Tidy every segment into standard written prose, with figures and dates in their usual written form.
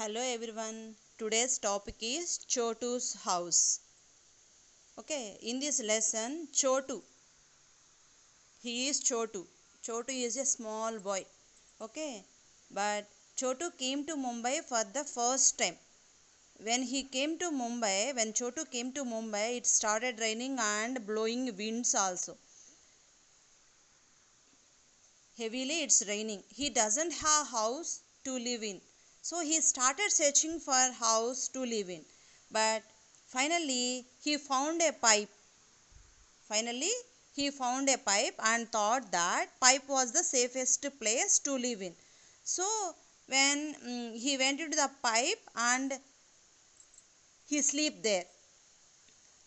Hello everyone. Today's topic is Chotu's house. Okay, in this lesson, Chotu. He is Chotu. Chotu is a small boy. Okay, but Chotu came to Mumbai for the first time. When Chotu came to Mumbai, it started raining and blowing winds also. Heavily it's raining. He doesn't have house to live in. So he started searching for house to live in. But finally he found a pipe. Finally he found a pipe and thought that pipe was the safest place to live in. So when he went into the pipe and he slept there.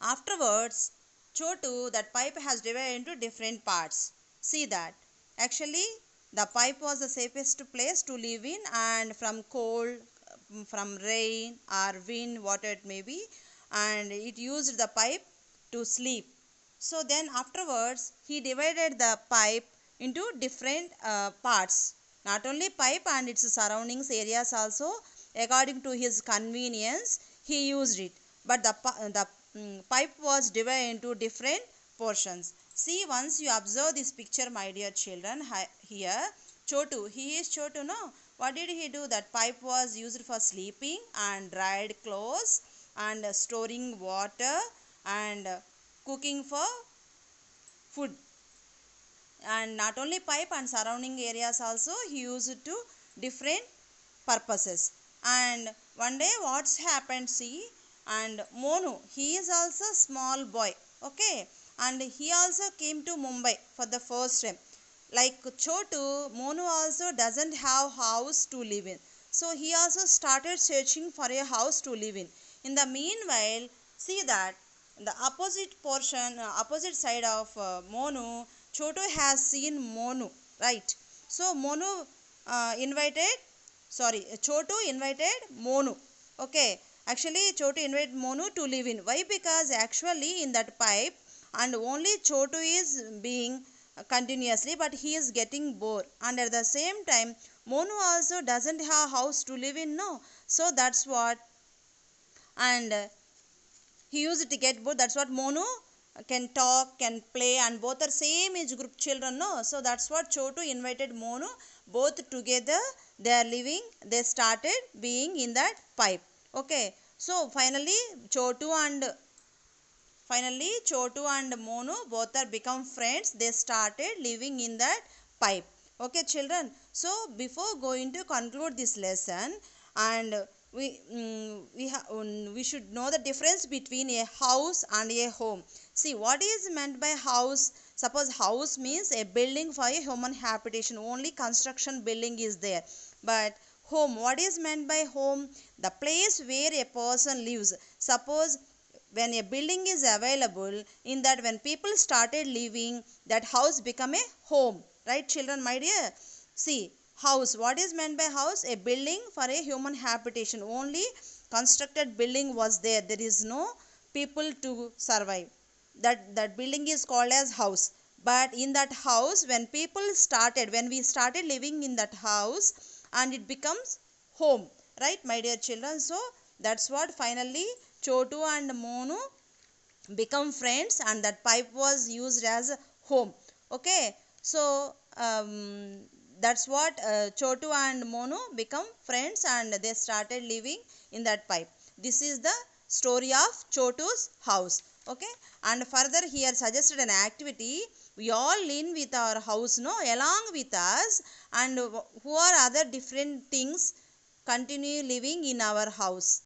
Afterwards, Chotu, that pipe has divided into different parts. See that. Actually, the pipe was the safest place to live in, and from cold, from rain or wind, whatever it may be, and it used the pipe to sleep. So then afterwards, he divided the pipe into different parts. Not only pipe and its surroundings areas also, according to his convenience, he used it. But the pipe was divided into different portions. See, once you observe this picture, my dear children, here, Chotu, he is Chotu, no? What did he do? That pipe was used for sleeping and dried clothes and storing water and cooking for food. And not only pipe and surrounding areas also he used to different purposes. And one day what's happened, see, and Monu, he is also small boy, okay, and he also came to Mumbai for the first time. Like Chotu, Monu also doesn't have house to live in. So he also started searching for a house to live in. In the meanwhile, see that the opposite side of Monu, Chotu has seen Monu, right? So Monu invited, sorry, Chotu invited Monu. Okay, actually Chotu invited Monu to live in. Why? Because actually in that pipe, and only Chotu is being continuously, but he is getting bored, and at the same time Monu also doesn't have house to live in, no. So that's what, and he used to get bored. That's what Monu can talk, can play, and both are same age group children, no. So that's what Chotu invited Monu. Both together they are living. They started being in that pipe. Okay. So finally Chotu and Monu both are become friends. They started living in that pipe. Okay, children. So before going to conclude this lesson, and we should know the difference between a house and a home. See, what is meant by house? Suppose house means a building for a human habitation. Only construction building is there. But home, what is meant by home? The place where a person lives. Suppose when a building is available, in that when people started living, that house become a home, right children, my dear? See, house, what is meant by house? A building for a human habitation. Only constructed building was there. There is no people to survive. That building is called as house. But in that house, when we started living in that house, and it becomes home, right my dear children? So that's what finally Chotu and Monu become friends, and that pipe was used as a home. Okay, so that's what Chotu and Monu become friends, and they started living in that pipe. This is the story of Chotu's house. Okay, and further here suggested an activity. We all live with our house, no, along with us, and who are other different things continue living in our house.